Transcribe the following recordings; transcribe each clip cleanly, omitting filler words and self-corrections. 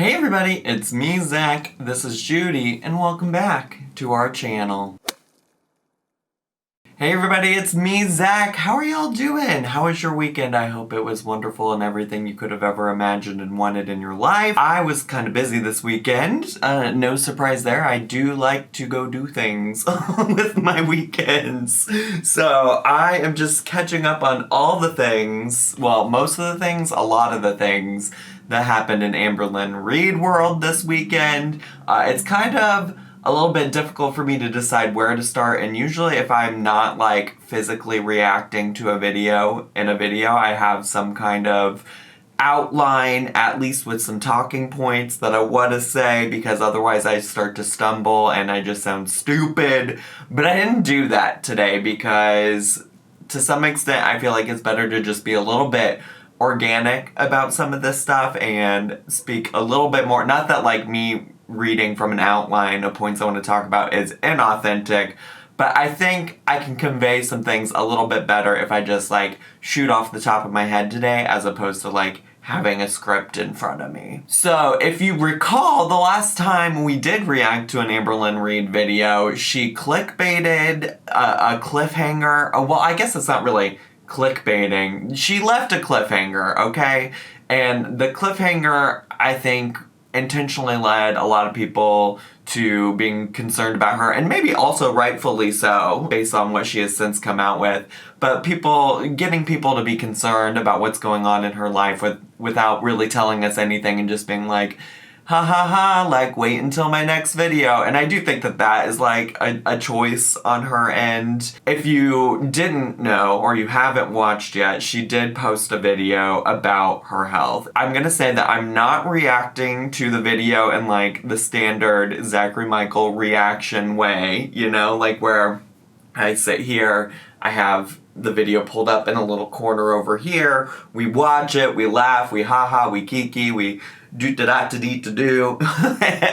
Hey everybody, it's me, Zach, this is Judy, and welcome back to our channel. Hey everybody, it's me, Zach. How are y'all doing? How was your weekend? I hope it was wonderful and everything you could have ever imagined and wanted in your life. I was kind of busy this weekend. No surprise there. I do like to go do things with my weekends. So I am just catching up on all the things, well, most of the things, a lot of the things that happened in Amberlynn Reid world this weekend. It's kind of a little bit difficult for me to decide where to start, and usually if I'm not like physically reacting to a video, I have some kind of outline, at least with some talking points that I want to say, because otherwise I start to stumble and I just sound stupid. But I didn't do that today because to some extent I feel like it's better to just be a little bit organic about some of this stuff and speak a little bit more. Not that like me reading from an outline of points I want to talk about is inauthentic, but I think I can convey some things a little bit better if I just like shoot off the top of my head today as opposed to like having a script in front of me. So if you recall, the last time we did react to an Amberlynn Reid video, she clickbaited a cliffhanger. Well, I guess it's not really clickbaiting. She left a cliffhanger, okay? And the cliffhanger, I think, intentionally led a lot of people to being concerned about her, and maybe also rightfully so, based on what she has since come out with. But getting people to be concerned about what's going on in her life without really telling us anything and just being like, ha ha ha, like, wait until my next video. And I do think that that is like a choice on her end. If you didn't know or you haven't watched yet, she did post a video about her health. I'm gonna say that I'm not reacting to the video in like the standard Zachary Michael reaction way, you know, like where I sit here, I have the video pulled up in a little corner over here, we watch it, we laugh, we haha, we kiki, we do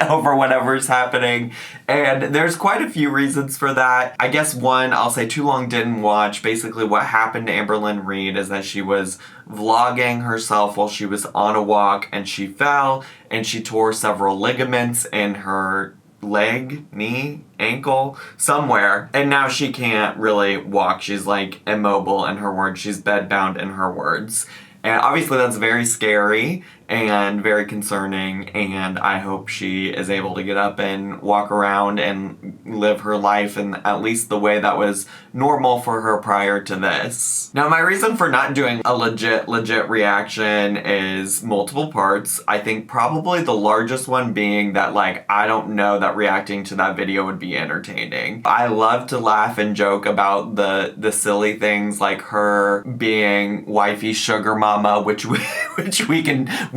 over whatever's happening. And there's quite a few reasons for that. I guess one, I'll say too long didn't watch. Basically what happened to Amberlynn Reid is that she was vlogging herself while she was on a walk and she fell and she tore several ligaments in her leg, knee, ankle, somewhere, and now she can't really walk. She's like immobile in her words. She's bedbound in her words. And obviously that's very scary and very concerning, and I hope she is able to get up and walk around and live her life in at least the way that was normal for her prior to this. Now, my reason for not doing a legit reaction is multiple parts. I think probably the largest one being that, like, I don't know that reacting to that video would be entertaining. I love to laugh and joke about the silly things like her being wifey sugar mama, which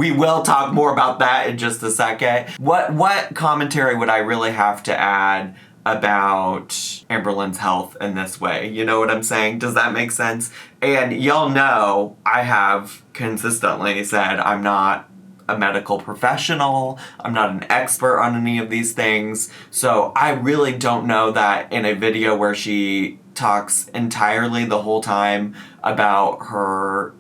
we will talk more about that in just a second. What commentary would I really have to add about Amberlynn's health in this way? You know what I'm saying? Does that make sense? And y'all know I have consistently said I'm not a medical professional. I'm not an expert on any of these things. So I really don't know that in a video where she talks entirely the whole time about her,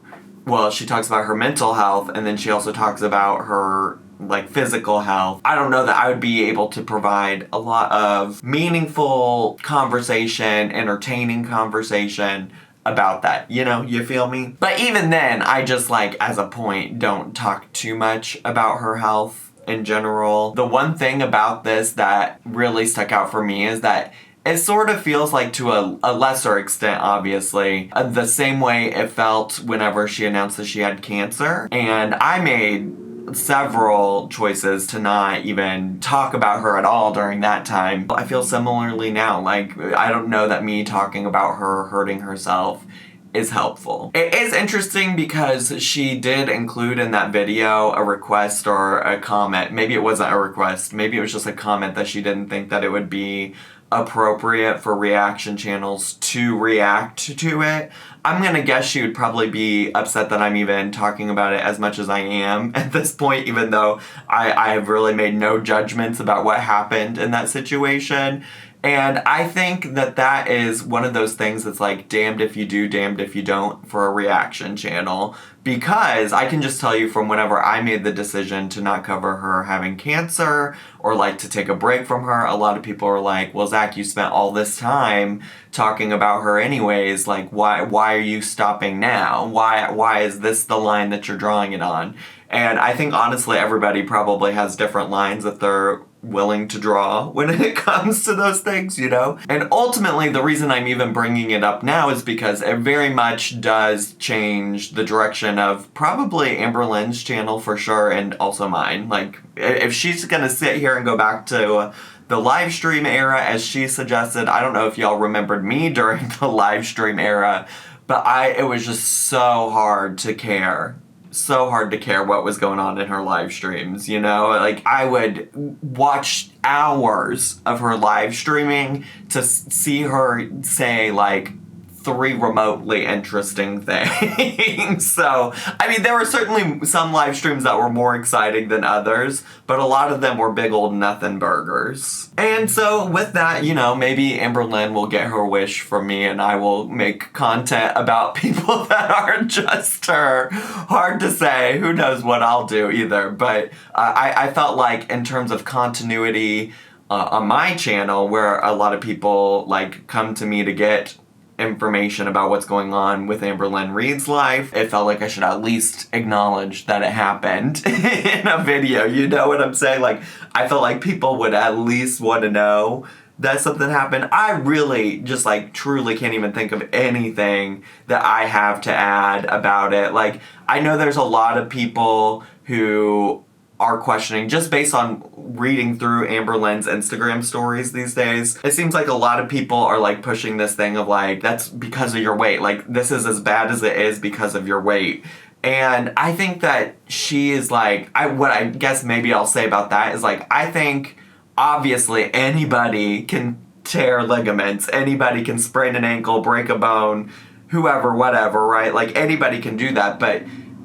well, she talks about her mental health, and then she also talks about her like physical health. I don't know that I would be able to provide a lot of meaningful conversation, entertaining conversation about that. You know, you feel me? But even then, I just like, as a point, don't talk too much about her health in general. The one thing about this that really stuck out for me is that it sort of feels like, to a lesser extent, obviously, the same way it felt whenever she announced that she had cancer. And I made several choices to not even talk about her at all during that time. I feel similarly now. Like, I don't know that me talking about her hurting herself is helpful. It is interesting because she did include in that video a request or a comment. Maybe it wasn't a request. Maybe it was just a comment that she didn't think that it would be appropriate for reaction channels to react to it. I'm gonna guess she would probably be upset that I'm even talking about it as much as I am at this point, even though I have really made no judgments about what happened in that situation. And I think that that is one of those things that's like damned if you do, damned if you don't for a reaction channel. Because I can just tell you from whenever I made the decision to not cover her having cancer or like to take a break from her, a lot of people are like, well, Zach, you spent all this time talking about her anyways. Like, why are you stopping now? Why is this the line that you're drawing it on? And I think honestly, everybody probably has different lines that they're willing to draw when it comes to those things, you know? And ultimately, the reason I'm even bringing it up now is because it very much does change the direction of probably Amberlynn'S channel for sure, and also mine. Like, if she's gonna sit here and go back to the live stream era as she suggested, I don't know if y'all remembered me during the live stream era, but it was just so hard to care. So hard to care what was going on in her live streams, you know? Like, I would watch hours of her live streaming to see her say, like, 3 remotely interesting things. So, I mean, there were certainly some live streams that were more exciting than others, but a lot of them were big old nothing burgers. And so with that, you know, maybe Amberlynn will get her wish from me and I will make content about people that aren't just her. Hard to say. Who knows what I'll do either. But I felt like in terms of continuity on my channel, where a lot of people like come to me to get information about what's going on with Amberlynn Reid's life, it felt like I should at least acknowledge that it happened in a video. You know what I'm saying? Like, I felt like people would at least want to know that something happened. I really just like truly can't even think of anything that I have to add about it. Like, I know there's a lot of people who are questioning, just based on reading through Amberlynn's Instagram stories these days. It seems like a lot of people are like pushing this thing of like, that's because of your weight. Like, this is as bad as it is because of your weight. And I think that she is like, what I guess maybe I'll say about that is like, I think obviously anybody can tear ligaments, anybody can sprain an ankle, break a bone, whoever, whatever, right? Like, anybody can do that, but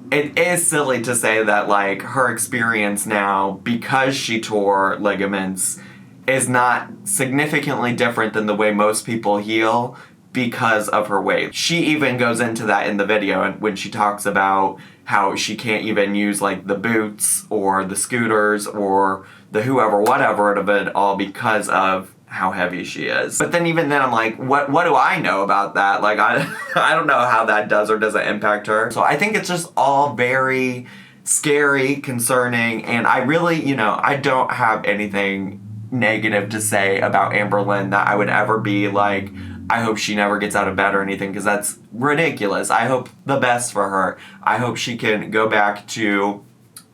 it is silly to say that, like, her experience now, because she tore ligaments, is not significantly different than the way most people heal because of her weight. She even goes into that in the video, and when she talks about how she can't even use, like, the boots or the scooters or the whoever, whatever of it all because of how heavy she is. But then even then I'm like, what do I know about that? Like, I don't know how that does or doesn't impact her. So I think it's just all very scary, concerning, and I really, you know, I don't have anything negative to say about Amberlynn that I would ever be like, I hope she never gets out of bed or anything, because that's ridiculous. I hope the best for her. I hope she can go back to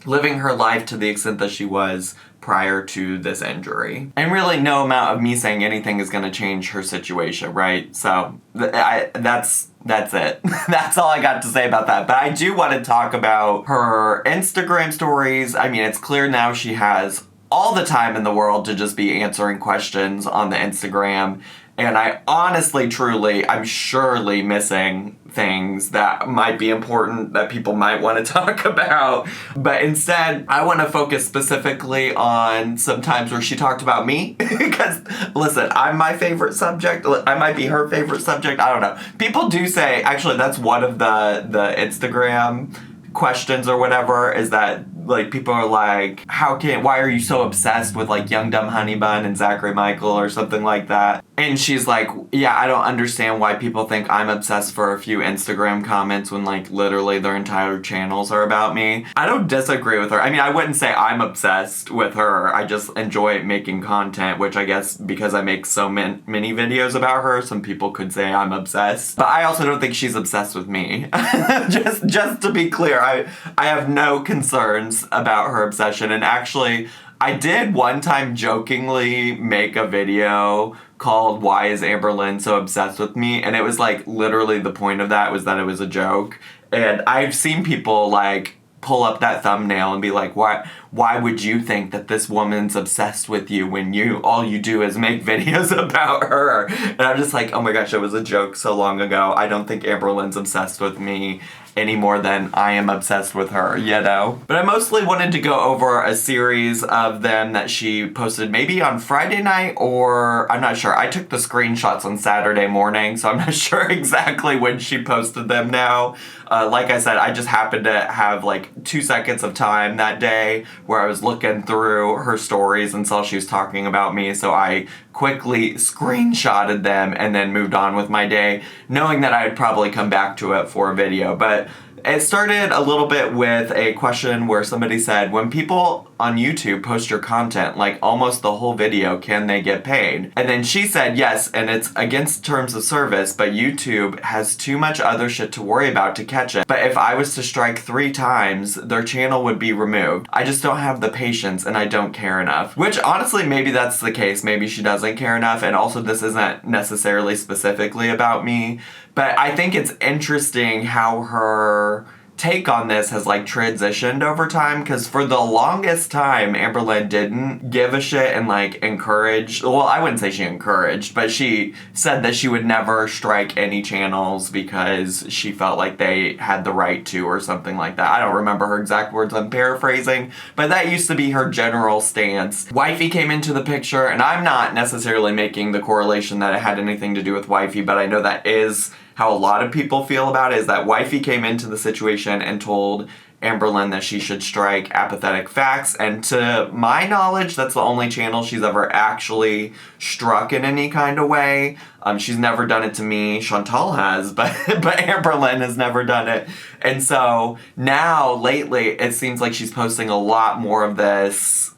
living her life to the extent that she was prior to this injury. And really no amount of me saying anything is going to change her situation, right? So that's it. That's all I got to say about that. But I do want to talk about her Instagram stories. I mean, it's clear now she has all the time in the world to just be answering questions on the Instagram. And I honestly, truly, I'm surely missing things that might be important that people might want to talk about. But instead, I want to focus specifically on some times where she talked about me. Because, listen, I'm my favorite subject. I might be her favorite subject. I don't know. People do say, actually, that's one of the Instagram questions or whatever, is that like people are like, why are you so obsessed with like Young Dumb Honey Bun and Zachary Michael or something like that? And she's like, yeah, I don't understand why people think I'm obsessed for a few Instagram comments when like literally their entire channels are about me. I don't disagree with her. I mean, I wouldn't say I'm obsessed with her. I just enjoy making content, which I guess because I make so many videos about her, some people could say I'm obsessed. But I also don't think she's obsessed with me. just to be clear, I have no concerns about her obsession. And actually, I did one time jokingly make a video called Why is Amberlynn So Obsessed With Me? And it was like literally the point of that was that it was a joke. And I've seen people like pull up that thumbnail and be like, why would you think that this woman's obsessed with you when all you do is make videos about her? And I'm just like, oh my gosh, it was a joke so long ago. I don't think Amberlynn's obsessed with me any more than I am obsessed with her, you know? But I mostly wanted to go over a series of them that she posted maybe on Friday night, or I'm not sure. I took the screenshots on Saturday morning, so I'm not sure exactly when she posted them now. Like I said, I just happened to have like 2 seconds of time that day where I was looking through her stories and saw she was talking about me, so I quickly screenshotted them and then moved on with my day, knowing that I'd probably come back to it for a video. But it started a little bit with a question where somebody said, when people on YouTube post your content, like almost the whole video, can they get paid? And then she said, yes, and it's against terms of service, but YouTube has too much other shit to worry about to catch it. But if I was to strike 3 times, their channel would be removed. I just don't have the patience and I don't care enough. Which honestly, maybe that's the case. Maybe she doesn't care enough. And also this isn't necessarily specifically about me. But I think it's interesting how her take on this has like transitioned over time, because for the longest time Amberlynn didn't give a shit and like encourage, well, I wouldn't say she encouraged, but she said that she would never strike any channels because she felt like they had the right to, or something like that. I don't remember her exact words, I'm paraphrasing, but that used to be her general stance. Wifey came into the picture, and I'm not necessarily making the correlation that it had anything to do with Wifey, but I know that is how a lot of people feel about it, is that Wifey came into the situation and told Amberlynn that she should strike Apathetic Facts, and to my knowledge, that's the only channel she's ever actually struck in any kind of way. She's never done it to me. Chantal has, but Amberlynn has never done it. And so now, lately, it seems like she's posting a lot more of this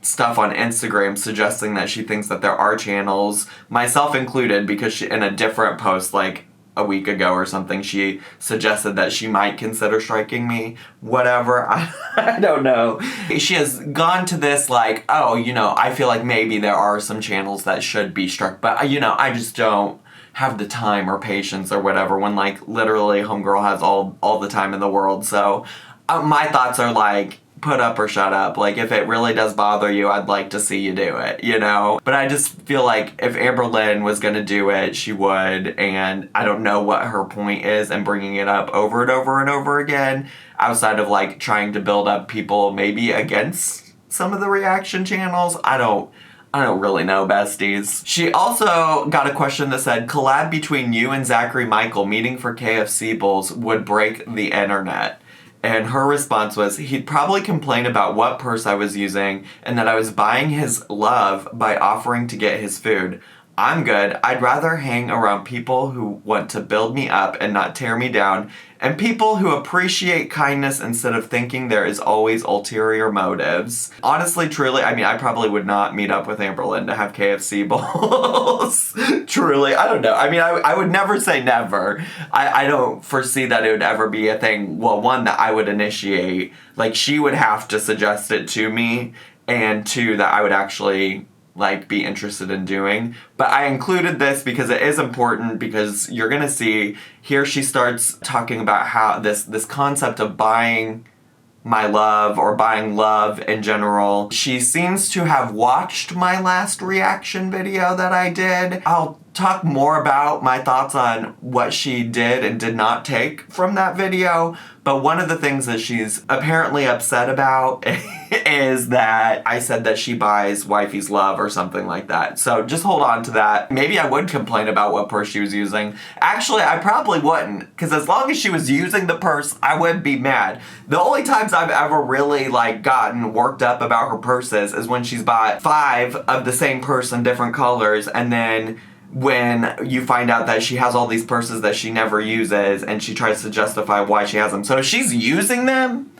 stuff on Instagram suggesting that she thinks that there are channels, myself included, because she, in a different post, like a week ago or something, she suggested that she might consider striking me. Whatever, I don't know. She has gone to this like, oh, you know, I feel like maybe there are some channels that should be struck, but you know, I just don't have the time or patience or whatever, when like literally homegirl has all the time in the world. So my thoughts are like, put up or shut up. Like, if it really does bother you, I'd like to see you do it, you know? But I just feel like if Amberlynn was gonna do it, she would, and I don't know what her point is in bringing it up over and over and over again, outside of like trying to build up people maybe against some of the reaction channels. I don't really know, besties. She also got a question that said, collab between you and Zachary Michael meeting for KFC bowls would break the internet. And her response was, he'd probably complain about what purse I was using and that I was buying his love by offering to get his food. I'm good. I'd rather hang around people who want to build me up and not tear me down, and people who appreciate kindness instead of thinking there is always ulterior motives. Honestly, truly, I mean, I probably would not meet up with Amberlynn to have KFC bowls. Truly, I don't know. I mean, I would never say never. I don't foresee that it would ever be a thing, well, one, that I would initiate. Like, she would have to suggest it to me, and 2, that I would actually like be interested in doing. But I included this because it is important, because you're gonna see here she starts talking about how this concept of buying my love, or buying love in general. She seems to have watched my last reaction video that I did. I'll talk more about my thoughts on what she did and did not take from that video, but one of the things that she's apparently upset about is that I said that she buys wifey's love or something like that. So just hold on to that. Maybe I would complain about what purse she was using. Actually, I probably wouldn't, because as long as she was using the purse, I would be mad. The only times I've ever really like gotten worked up about her purses is when she's bought 5 of the same purse in different colors, and then when you find out that she has all these purses that she never uses, and she tries to justify why she has them. So if she's using them,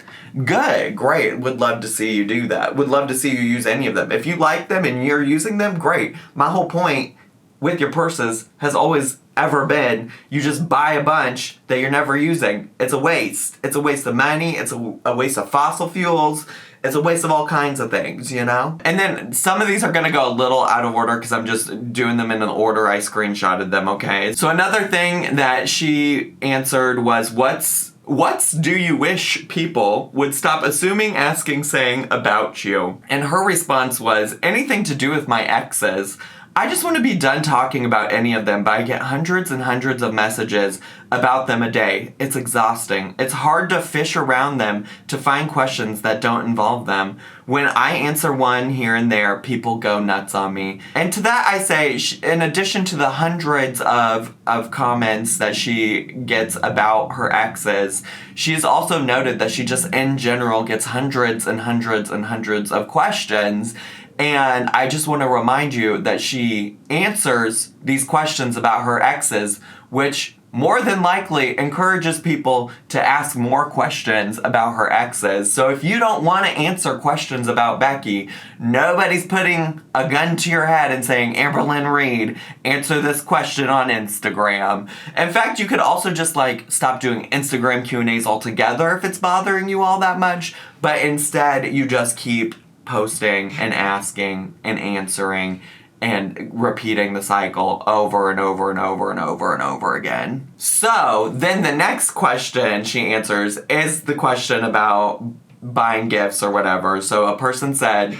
good, great, would love to see you do that. Would love to see you use any of them. If you like them and you're using them, great. My whole point with your purses has always ever been, you just buy a bunch that you're never using. It's a waste. It's a waste of money. It's a waste of fossil fuels. It's a waste of all kinds of things, you know? And then some of these are gonna go a little out of order because I'm just doing them in an order I screenshotted them, okay? So another thing that she answered was, What's do you wish people would stop assuming, asking, saying about you? And her response was, anything to do with my exes. I just want to be done talking about any of them, but I get hundreds and hundreds of messages about them a day. It's exhausting. It's hard to fish around them to find questions that don't involve them. When I answer one here and there, people go nuts on me. And to that I say, in addition to the hundreds of comments that she gets about her exes, she's also noted that she just in general gets hundreds and hundreds and hundreds of questions. And I just want to remind you that she answers these questions about her exes, which more than likely encourages people to ask more questions about her exes. So if you don't want to answer questions about Becky, nobody's putting a gun to your head and saying, Amberlynn Reed, answer this question on Instagram. In fact, you could also just stop doing Instagram Q&As altogether if it's bothering you all that much, but instead you just keep posting and asking and answering and repeating the cycle over and over and over and over and over again. So then the next question she answers is the question about buying gifts or whatever. So a person said,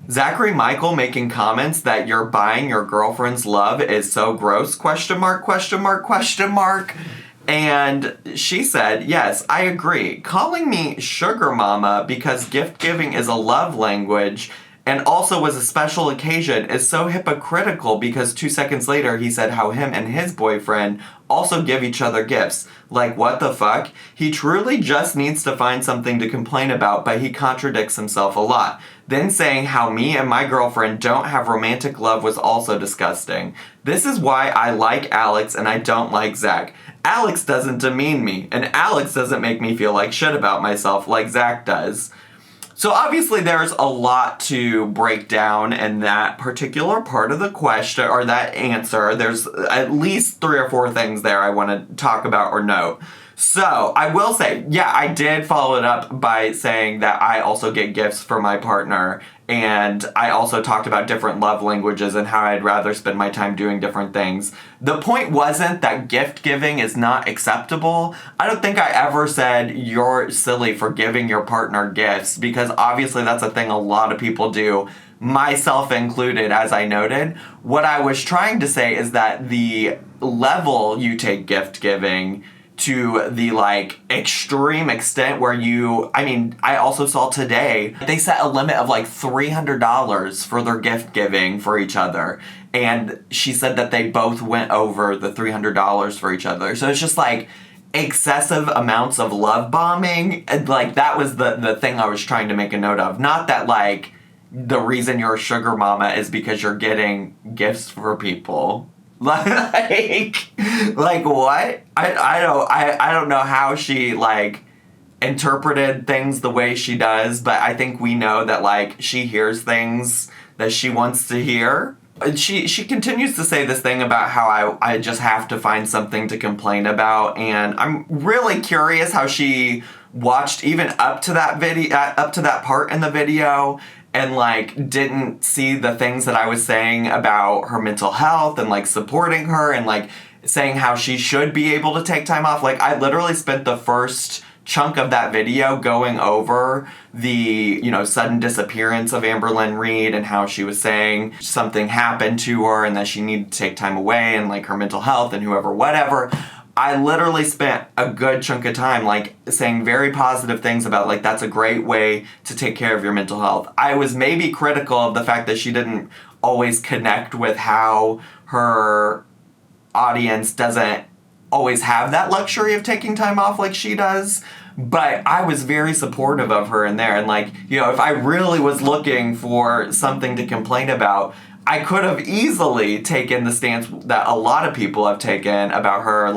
Zachary Michael making comments that you're buying your girlfriend's love is so gross, question mark, question mark, question mark. And she said, yes, I agree. Calling me sugar mama because gift giving is a love language and also was a special occasion is so hypocritical because 2 seconds later he said how him and his boyfriend also give each other gifts. Like, what the fuck? He truly just needs to find something to complain about, but he contradicts himself a lot. Then saying how me and my girlfriend don't have romantic love was also disgusting. This is why I like Alex and I don't like Zach. Alex doesn't demean me, and Alex doesn't make me feel like shit about myself like Zach does. So obviously there's a lot to break down in that particular part of the question, or that answer. There's at least 3 or 4 things there I want to talk about or note. So I will say, yeah, I did follow it up by saying that I also get gifts for my partner, and I also talked about different love languages and how I'd rather spend my time doing different things. The point wasn't that gift giving is not acceptable. I don't think I ever said you're silly for giving your partner gifts, because obviously that's a thing a lot of people do, myself included, as I noted. What I was trying to say is that the level you take gift giving to the extreme extent where I also saw today they set a limit of $300 for their gift giving for each other, and she said that they both went over the $300 for each other. So it's just excessive amounts of love bombing, and that was the thing I was trying to make a note of. Not that the reason you're a sugar mama is because you're getting gifts for people. What? I don't know how she interpreted things the way she does, but I think we know that she hears things that she wants to hear. She continues to say this thing about how I just have to find something to complain about, and I'm really curious how she watched even up to that part in the video and didn't see the things that I was saying about her mental health and supporting her and saying how she should be able to take time off. I literally spent the first chunk of that video going over the, sudden disappearance of Amberlynn Reed and how she was saying something happened to her and that she needed to take time away and her mental health and whatever. I literally spent a good chunk of time saying very positive things about that's a great way to take care of your mental health. I was maybe critical of the fact that she didn't always connect with how her audience doesn't always have that luxury of taking time off like she does. But I was very supportive of her in there. And if I really was looking for something to complain about, I could have easily taken the stance that a lot of people have taken about her,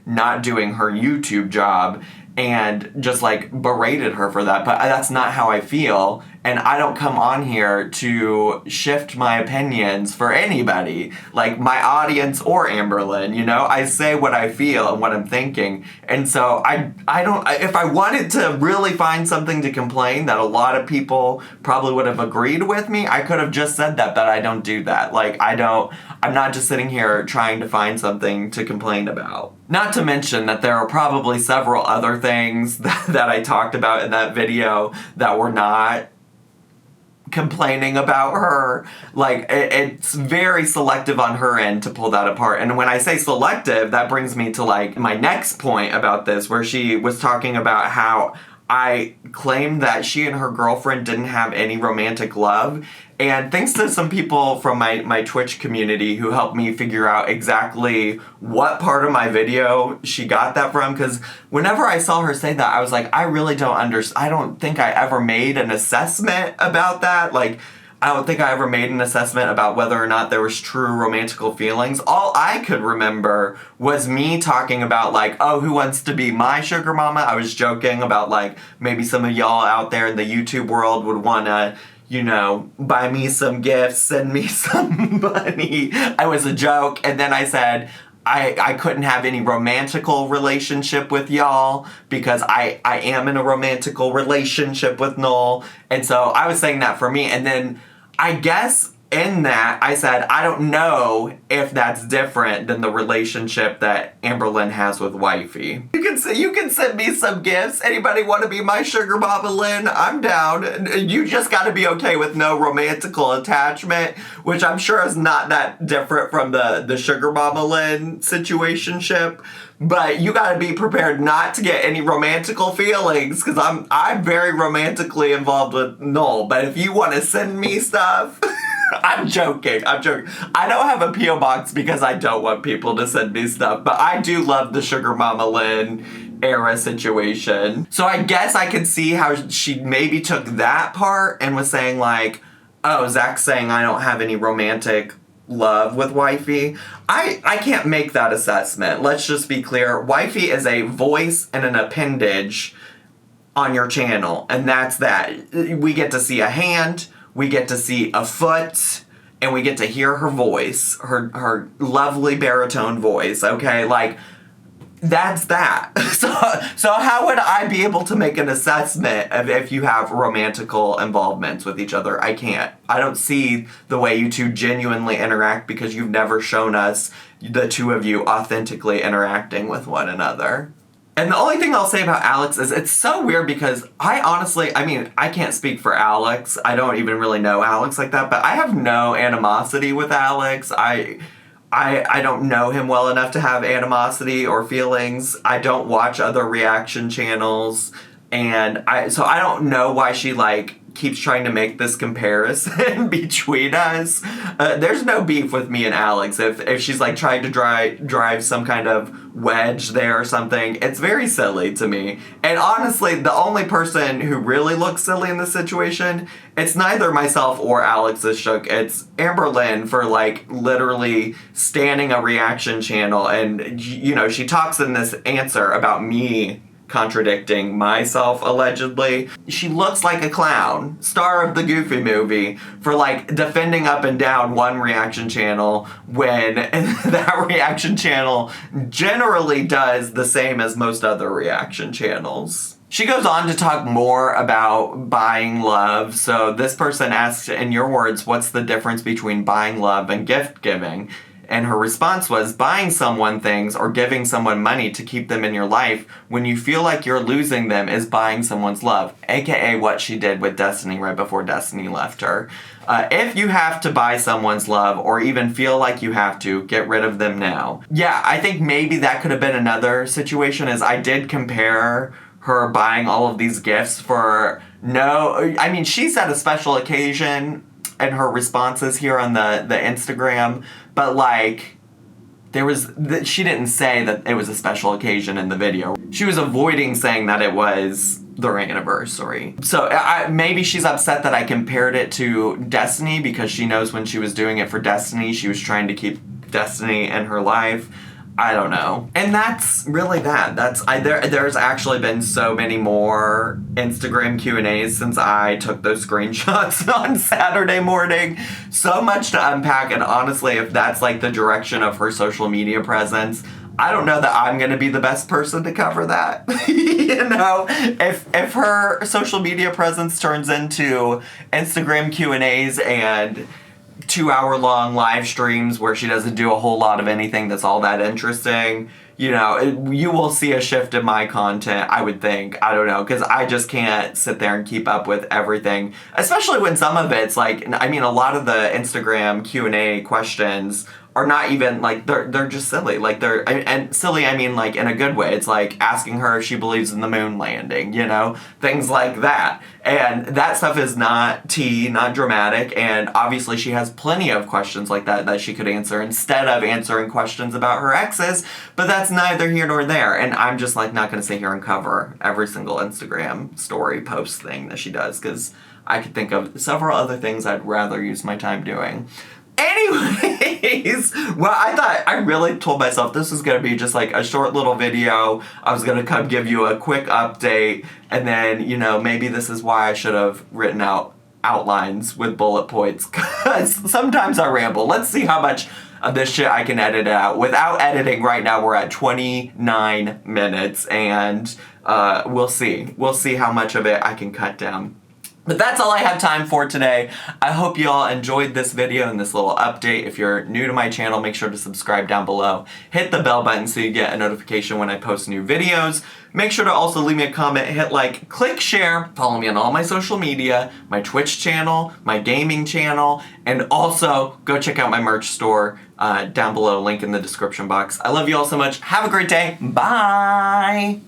not doing her YouTube job and just berated her for that. But that's not how I feel. And I don't come on here to shift my opinions for anybody, my audience or Amberlynn, I say what I feel and what I'm thinking. And so I don't, if I wanted to really find something to complain that a lot of people probably would have agreed with me, I could have just said that, but I don't do that. I'm not just sitting here trying to find something to complain about. Not to mention that there are probably several other things that I talked about in that video that were not complaining about her. Like, it's very selective on her end to pull that apart. And when I say selective, that brings me to, like, my next point about this, where she was talking about how I claimed that she and her girlfriend didn't have any romantic love. And thanks to some people from my Twitch community who helped me figure out exactly what part of my video she got that from. Because whenever I saw her say that, I was like, I really don't understand. I don't think I ever made an assessment about that. Like, I don't think I ever made an assessment about whether or not there was true romantical feelings. All I could remember was me talking about, like, oh, who wants to be my sugar mama? I was joking about, like, maybe some of y'all out there in the YouTube world would want to, you know, buy me some gifts, send me some money. I was a joke. And then I said, I couldn't have any romantical relationship with y'all because I am in a romantical relationship with Noel. And so I was saying that for me. And then I guess in that I said, I don't know if that's different than the relationship that Amberlynn has with Wifey. You can send me some gifts. Anybody want to be my sugar mama Lynn? I'm down. You just got to be okay with no romantical attachment, which I'm sure is not that different from the sugar mama Lynn situationship. But you gotta be prepared not to get any romantical feelings, because I'm very romantically involved with Noel. But if you want to send me stuff, I'm joking. I don't have a P.O. box because I don't want people to send me stuff. But I do love the Sugar Mama Lynn era situation. So I guess I could see how she maybe took that part and was saying, like, oh, Zach's saying I don't have any romantic love with Wifey. I can't make that assessment. Let's just be clear. Wifey is a voice and an appendage on your channel, and that's that. We get to see a hand, we get to see a foot, and we get to hear her voice, her lovely baritone voice, okay? Like, that's that. So how would I be able to make an assessment of if you have romantical involvements with each other? I can't. I don't see the way you two genuinely interact because you've never shown us the two of you authentically interacting with one another. And the only thing I'll say about Alex is it's so weird because I can't speak for Alex. I don't even really know Alex like that, but I have no animosity with Alex. I don't know him well enough to have animosity or feelings. I don't watch other reaction channels, and so I don't know why she, like, keeps trying to make this comparison between us. There's no beef with me and Alex. If she's, like, trying to drive some kind of wedge there or something, it's very silly to me. And honestly, the only person who really looks silly in this situation, it's neither myself or Alex's shook. It's Amberlynn for, like, literally standing a reaction channel, and, you know, she talks in this answer about me contradicting myself, allegedly. She looks like a clown, star of the Goofy movie, for, like, defending up and down one reaction channel when that reaction channel generally does the same as most other reaction channels. She goes on to talk more about buying love. So this person asks, in your words, what's the difference between buying love and gift giving? And her response was, buying someone things or giving someone money to keep them in your life when you feel like you're losing them is buying someone's love, aka what she did with Destiny right before Destiny left her. If you have to buy someone's love or even feel like you have to, get rid of them now. Yeah, I think maybe that could have been another situation, as I did compare her buying all of these gifts for she said a special occasion in her responses here on the Instagram, but, like, she didn't say that it was a special occasion in the video. She was avoiding saying that it was their anniversary. So maybe she's upset that I compared it to Destiny because she knows when she was doing it for Destiny, she was trying to keep Destiny in her life. I don't know. And that's really that. There's actually been so many more Instagram Q&As since I took those screenshots on Saturday morning. So much to unpack, and honestly, if that's, like, the direction of her social media presence, I don't know that I'm going to be the best person to cover that. You know, if her social media presence turns into Instagram Q&As and 2-hour-long live streams where she doesn't do a whole lot of anything that's all that interesting. You know, you will see a shift in my content, I would think. I don't know, because I just can't sit there and keep up with everything. Especially when some of it's like, I mean, a lot of the Instagram Q&A questions are not even, like, they're just silly. Like, and silly, I mean, like, in a good way. It's like asking her if she believes in the moon landing, you know? Things like that. And that stuff is not tea, not dramatic, and obviously she has plenty of questions like that she could answer instead of answering questions about her exes, but that's neither here nor there. And I'm just, like, not gonna sit here and cover every single Instagram story post thing that she does, because I could think of several other things I'd rather use my time doing. Anyways, well, I really told myself this was going to be just like a short little video. I was going to come give you a quick update, and then, you know, maybe this is why I should have written out outlines with bullet points, because sometimes I ramble. Let's see how much of this shit I can edit out. Without editing, right now we're at 29 minutes, and we'll see. We'll see how much of it I can cut down. But that's all I have time for today. I hope you all enjoyed this video and this little update. If you're new to my channel, make sure to subscribe down below. Hit the bell button so you get a notification when I post new videos. Make sure to also leave me a comment, hit like, click share, follow me on all my social media, my Twitch channel, my gaming channel, and also go check out my merch store down below, link in the description box. I love you all so much. Have a great day. Bye!